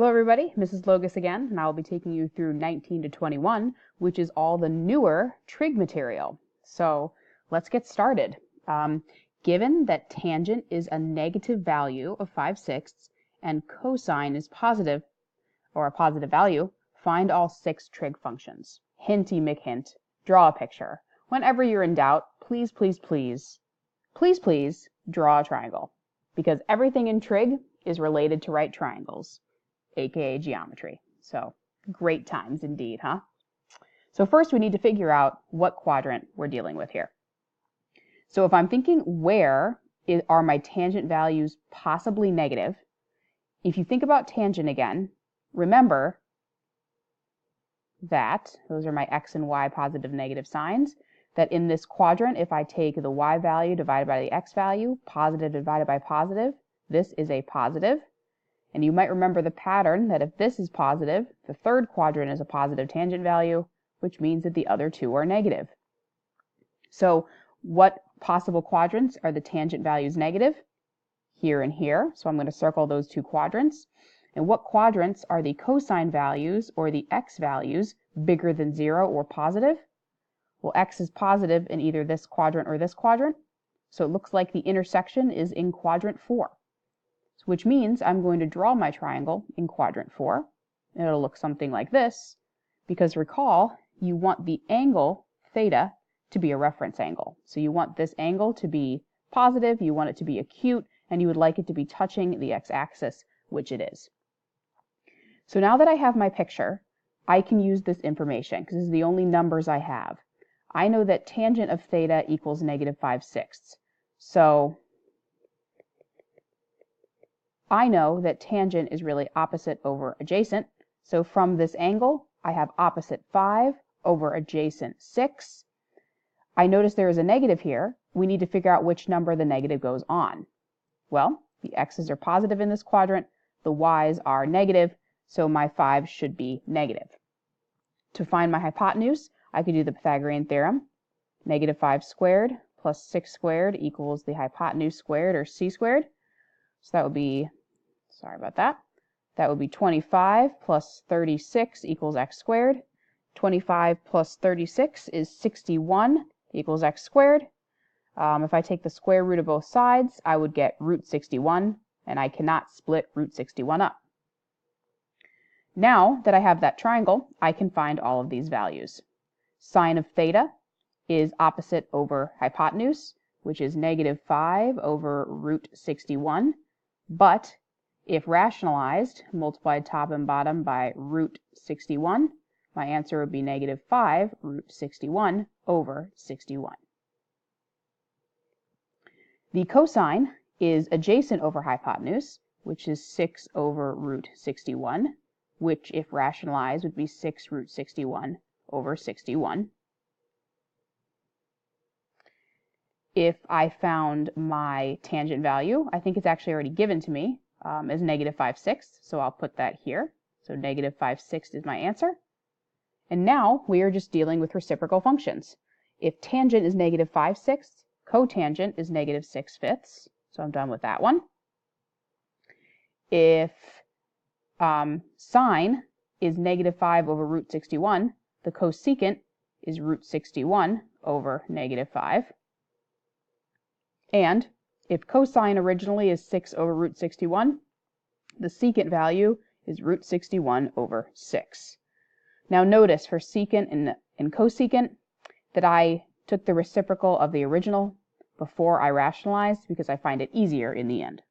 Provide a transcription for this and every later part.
Hello everybody, Mrs. Logus again, and I will be taking you through 19 to 21, which is all the newer trig material. So let's get started. Given that tangent is a negative value of 5/6 and cosine is positive, or a positive value, find all 6 trig functions. Hinty McHint, draw a picture. Whenever you're in doubt, please, please, please, please, please draw a triangle, because everything in trig is related to right triangles, aka geometry. So great times indeed, huh? So first we need to figure out what quadrant we're dealing with here. So if I'm thinking where are my tangent values possibly negative, if you think about tangent again, remember that those are my x and y positive negative signs, that in this quadrant, if I take the y value divided by the x value, positive divided by positive, this is a positive. And you might remember the pattern that if this is positive, the third quadrant is a positive tangent value, which means that the other two are negative. So what possible quadrants are the tangent values negative? Here and here. So I'm going to circle those two quadrants. And what quadrants are the cosine values or the x values bigger than 0 or positive? Well, x is positive in either this quadrant or this quadrant. So it looks like the intersection is in quadrant 4. Which means I'm going to draw my triangle in quadrant 4. And it'll look something like this, because recall, you want the angle theta to be a reference angle. So you want this angle to be positive, you want it to be acute, and you would like it to be touching the x-axis, which it is. So now that I have my picture, I can use this information, because this is the only numbers I have. I know that tangent of theta equals negative 5/6. So I know that tangent is really opposite over adjacent. So from this angle, I have opposite 5 over adjacent 6. I notice there is a negative here. We need to figure out which number the negative goes on. Well, the x's are positive in this quadrant, the y's are negative, so my 5 should be negative. To find my hypotenuse, I could do the Pythagorean Theorem. Negative 5 squared plus 6 squared equals the hypotenuse squared, or c squared. So that would be, sorry about that, that would be 25 plus 36 equals x squared. 25 plus 36 is 61 equals x squared. If I take the square root of both sides, I would get root 61, and I cannot split root 61 up. Now that I have that triangle, I can find all of these values. Sine of theta is opposite over hypotenuse, which is negative 5 over root 61. But if rationalized, multiplied top and bottom by root 61, my answer would be negative 5 root 61 over 61. The cosine is adjacent over hypotenuse, which is 6 over root 61, which if rationalized would be 6 root 61 over 61. If I found my tangent value, I think it's actually already given to me as negative 5/6, so I'll put that here. So negative 5/6 is my answer. And now we are just dealing with reciprocal functions. If tangent is negative 5/6, cotangent is negative 6/5, so I'm done with that one. If sine is negative 5 over root 61, the cosecant is root 61 over negative 5. And if cosine originally is 6 over root 61, the secant value is root 61 over 6. Now notice for secant and cosecant that I took the reciprocal of the original before I rationalized, because I find it easier in the end.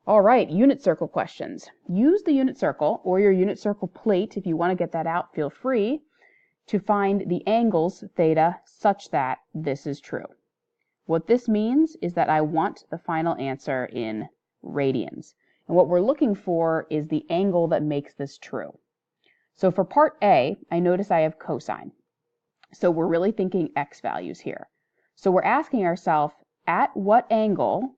All right, unit circle questions. Use the unit circle or your unit circle plate, if you want to get that out, feel free, to find the angles theta such that this is true. What this means is that I want the final answer in radians. And what we're looking for is the angle that makes this true. So for part A, I notice I have cosine. So we're really thinking x values here. So we're asking ourselves, at what angle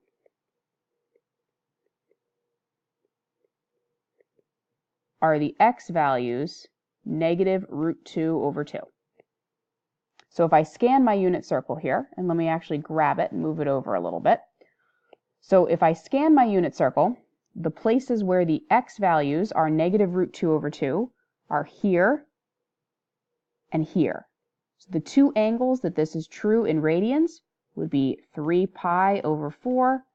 are the x values negative root 2 over 2? So if I scan my unit circle here, and let me actually grab it and move it over a little bit. So if I scan my unit circle, the places where the x values are negative root 2 over 2 are here and here. So the two angles that this is true in radians would be 3 pi over 4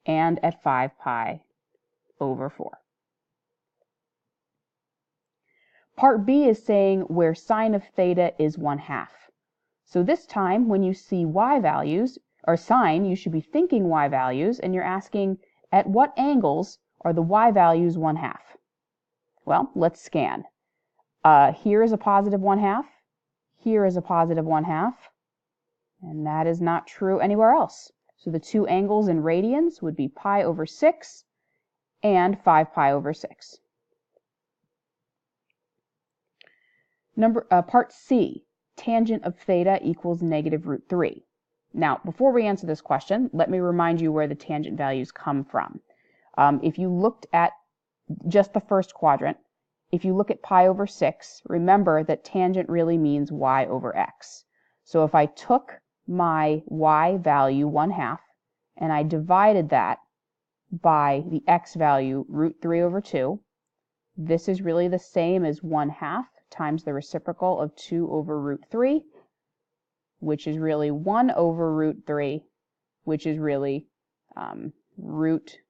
and at 5 pi over 4. Part B is saying where sine of theta is 1/2. So this time when you see y values, or sine, you should be thinking y values, and you're asking at what angles are the y values 1/2? Well, let's scan. Here is a positive 1/2. Here is a positive 1/2. And that is not true anywhere else. So the two angles in radians would be pi over 6 and 5 pi over 6. Part C, tangent of theta equals negative root 3. Now, before we answer this question, let me remind you where the tangent values come from. If you looked at just the first quadrant, if you look at pi over 6, remember that tangent really means y over x. So if I took my y value 1/2 and I divided that by the x value root 3 over 2, this is really the same as 1/2 times the reciprocal of 2 over root 3, which is really 1 over root 3, which is really root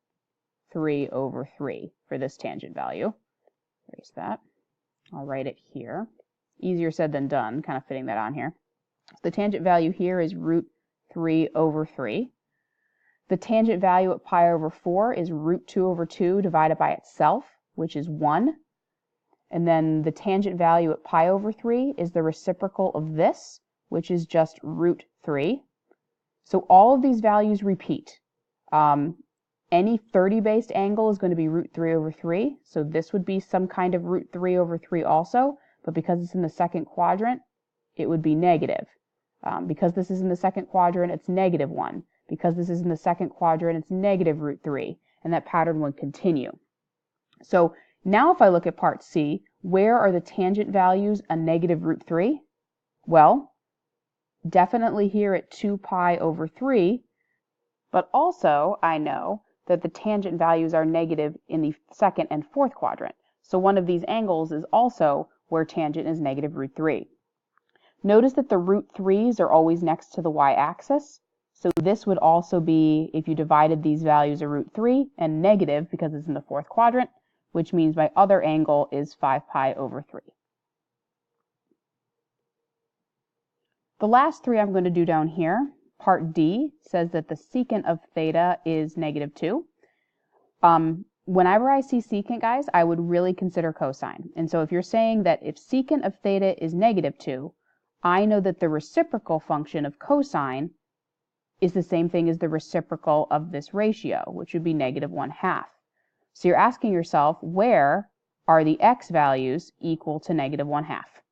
3 over 3 for this tangent value. Erase that. I'll write it here. Easier said than done, kind of fitting that on here. The tangent value here is root 3 over 3. The tangent value at pi over 4 is root 2 over 2 divided by itself, which is 1. And then the tangent value at pi over 3 is the reciprocal of this, which is just root 3. So all of these values repeat. Any 30-based angle is going to be root 3 over 3, so this would be some kind of root 3 over 3 also, but because it's in the second quadrant, it would be negative. Because this is in the second quadrant, it's negative 1. Because this is in the second quadrant, it's negative root 3, and that pattern would continue. So now if I look at part C, where are the tangent values a negative root 3? Well, definitely here at 2 pi over 3, but also I know that the tangent values are negative in the second and fourth quadrant. So one of these angles is also where tangent is negative root 3. Notice that the root 3's are always next to the y-axis. So this would also be, if you divided these values, a root 3 and negative because it's in the fourth quadrant, which means my other angle is 5 pi over 3. The last three I'm going to do down here, part D, says that the secant of theta is negative 2. Whenever I see secant, guys, I would really consider cosine. And so if you're saying that if secant of theta is negative 2, I know that the reciprocal function of cosine is the same thing as the reciprocal of this ratio, which would be negative 1/2. So you're asking yourself, where are the x values equal to negative 1/2?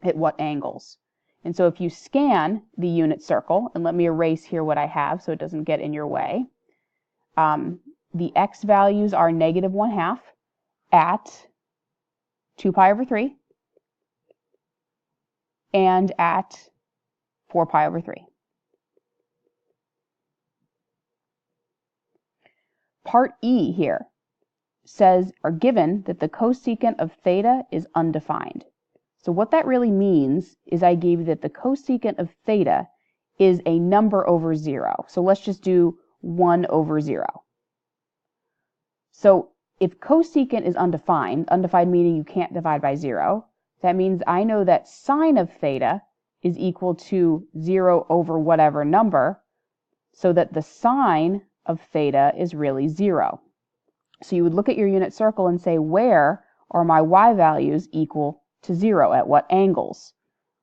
At what angles? And so if you scan the unit circle, and let me erase here what I have so it doesn't get in your way, the x values are negative 1/2 at 2 pi over 3 and at 4 pi over 3. Part E here says, or given that the cosecant of theta is undefined. So what that really means is I gave you that the cosecant of theta is a number over 0. So let's just do 1 over 0. So if cosecant is undefined, undefined meaning you can't divide by 0, that means I know that sine of theta is equal to 0 over whatever number, so that the sine of theta is really 0. So you would look at your unit circle and say, where are my y values equal to 0? At what angles?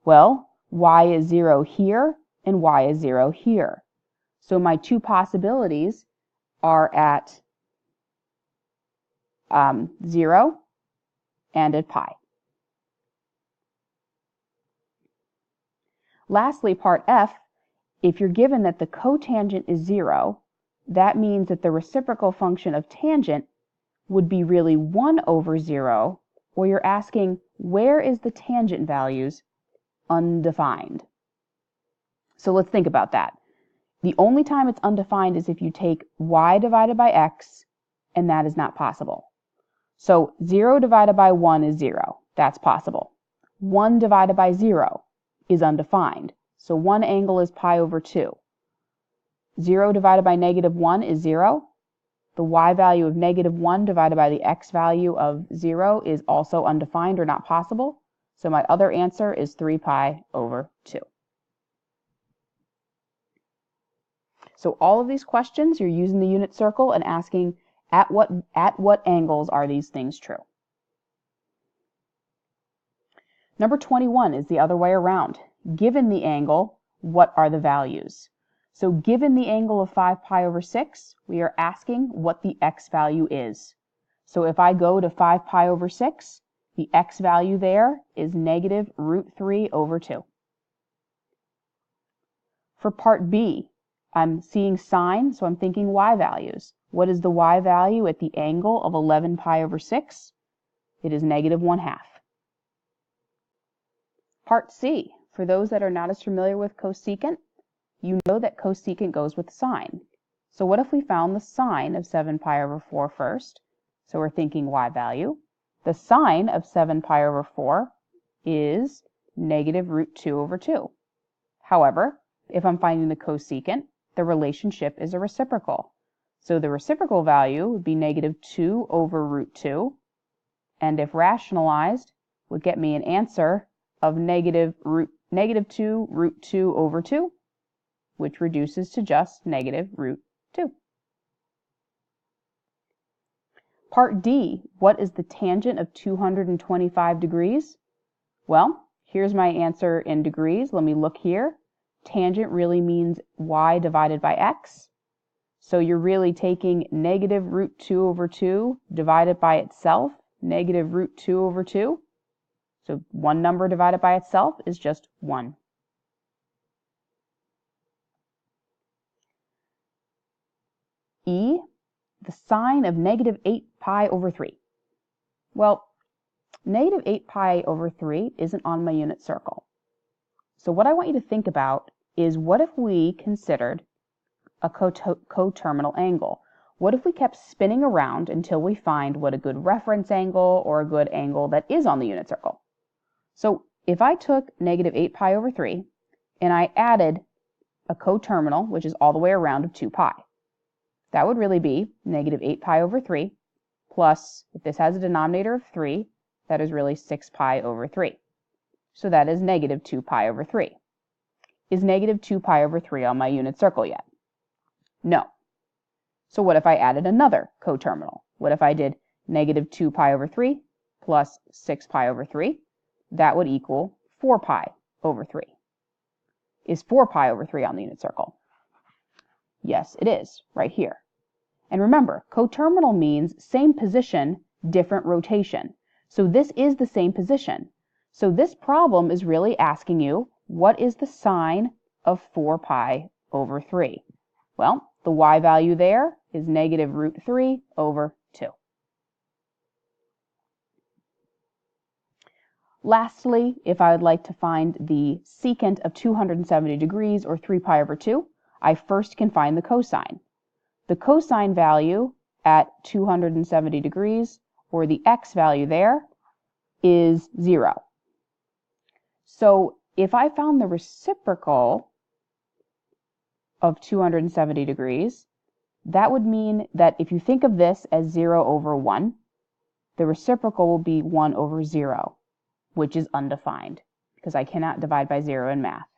Well, y is 0 here and y is 0 here. So my two possibilities are at 0 and at pi. Lastly, part F, if you're given that the cotangent is 0, that means that the reciprocal function of tangent would be really 1 over 0, or you're asking, where is the tangent values undefined? So let's think about that. The only time it's undefined is if you take y divided by x, and that is not possible. So 0 divided by 1 is 0. That's possible. 1 divided by 0 is undefined. So one angle is pi over 2. 0 divided by -1 is 0. The y value of -1 divided by the x value of 0 is also undefined or not possible. So my other answer is 3 pi over 2. So all of these questions, you're using the unit circle and asking at what angles are these things true. Number 21 is the other way around. Given the angle, what are the values? So given the angle of 5 pi over 6, we are asking what the x value is. So if I go to 5 pi over 6, the x value there is -√3 over 2. For part B, I'm seeing sine, so I'm thinking y values. What is the y value at the angle of 11 pi over 6? It is -1/2. Part C, for those that are not as familiar with cosecant, you know that cosecant goes with sine. So what if we found the sine of 7 pi over 4 first? So we're thinking y value. The sine of 7 pi over 4 is -√2 over 2. However, if I'm finding the cosecant, the relationship is a reciprocal. So the reciprocal value would be -2 over √2, and if rationalized, would get me an answer of -2 √2 over 2, which reduces to just -√2. Part D, what is the tangent of 225 degrees? Well, here's my answer in degrees. Let me look here. Tangent really means y divided by x. So you're really taking -√2 over 2 divided by itself, -√2 over 2. So one number divided by itself is just 1. E, the sine of -8 pi over 3. Well, -8 pi over 3 isn't on my unit circle. So what I want you to think about is, what if we considered a coterminal angle? What if we kept spinning around until we find what a good reference angle or a good angle that is on the unit circle? So if I took -8 pi over 3 and I added a coterminal, which is all the way around, of 2 pi, that would really be -8 pi over 3 plus, if this has a denominator of 3, that is really 6 pi over 3. So that is -2 pi over 3. Is -2 pi over 3 on my unit circle yet? No. So what if I added another coterminal? What if I did -2 pi over 3 plus 6 pi over 3? That would equal 4 pi over 3. Is 4 pi over 3 on the unit circle? Yes, it is, right here. And remember, coterminal means same position, different rotation. So this is the same position. So this problem is really asking you, what is the sine of 4 pi over 3? Well, the y value there is -√3 over 2. Lastly, if I would like to find the secant of 270 degrees, or 3 pi over 2, I first can find the cosine. The cosine value at 270 degrees, or the x value there, is 0. So if I found the reciprocal of 270 degrees, that would mean that if you think of this as 0 over 1, the reciprocal will be 1 over 0, which is undefined, because I cannot divide by 0 in math.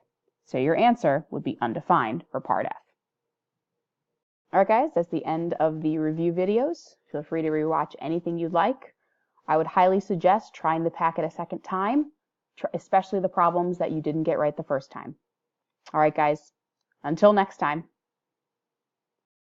So your answer would be undefined for part F. Alright guys, that's the end of the review videos. Feel free to rewatch anything you'd like. I would highly suggest trying the packet a second time, especially the problems that you didn't get right the first time. Alright guys, until next time.